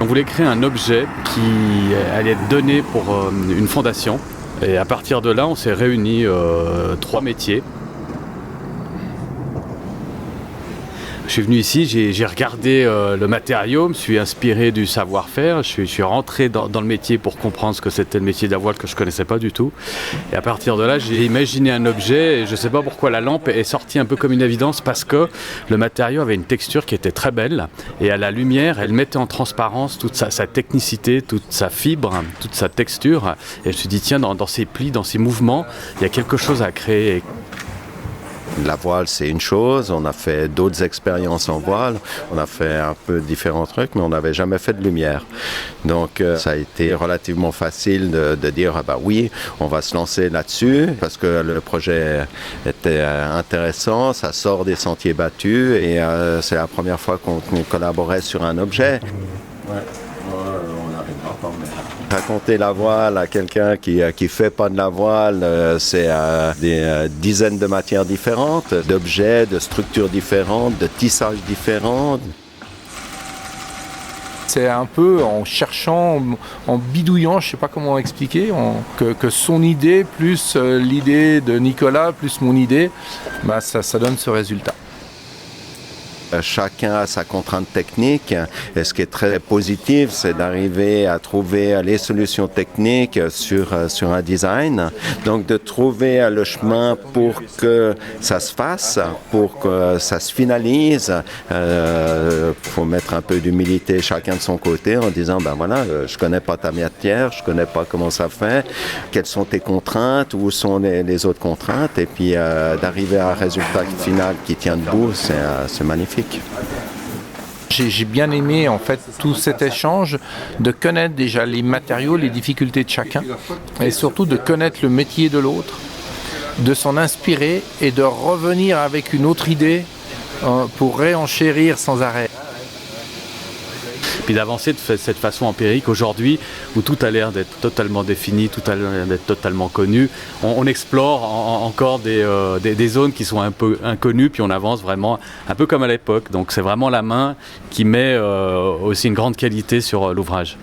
On voulait créer un objet qui allait être donné pour une fondation. Et à partir de là, on s'est réunis 3 métiers. Je suis venu ici, j'ai regardé le matériau, me suis inspiré du savoir-faire, je suis rentré dans le métier pour comprendre ce que c'était le métier de la voile que je ne connaissais pas du tout. Et à partir de là, j'ai imaginé un objet et je ne sais pas pourquoi la lampe est sortie un peu comme une évidence parce que le matériau avait une texture qui était très belle et à la lumière, elle mettait en transparence toute sa technicité, toute sa fibre, toute sa texture. Et je me suis dit, tiens, dans ces plis, dans ces mouvements, il y a quelque chose à créer. La voile, c'est une chose. On a fait d'autres expériences en voile. On a fait un peu différents trucs, mais on n'avait jamais fait de lumière. Donc, ça a été relativement facile de dire, ah bah oui, on va se lancer là-dessus parce que le projet était intéressant. Ça sort des sentiers battus et c'est la première fois qu'on collaborait sur un objet. Ouais. Raconter la voile à quelqu'un qui fait pas de la voile, c'est des dizaines de matières différentes, d'objets, de structures différentes, de tissages différents. C'est un peu en cherchant, en bidouillant, je ne sais pas comment expliquer, que son idée plus l'idée de Nicolas plus mon idée, bah ça donne ce résultat. Chacun a sa contrainte technique et ce qui est très positif, c'est d'arriver à trouver les solutions techniques sur un design. Donc de trouver le chemin pour que ça se fasse, pour que ça se finalise. Faut mettre un peu d'humilité chacun de son côté en disant, ben voilà, je connais pas ta matière, je connais pas comment ça fait, quelles sont tes contraintes, où sont les autres contraintes et puis d'arriver à un résultat final qui tient debout, c'est magnifique. J'ai bien aimé en fait tout cet échange, de connaître déjà les matériaux, les difficultés de chacun et surtout de connaître le métier de l'autre, de s'en inspirer et de revenir avec une autre idée pour réenchérir sans arrêt. Puis d'avancer de cette façon empirique aujourd'hui où tout a l'air d'être totalement défini, tout a l'air d'être totalement connu. On explore encore des zones qui sont un peu inconnues, puis on avance vraiment un peu comme à l'époque. Donc c'est vraiment la main qui met aussi une grande qualité sur l'ouvrage.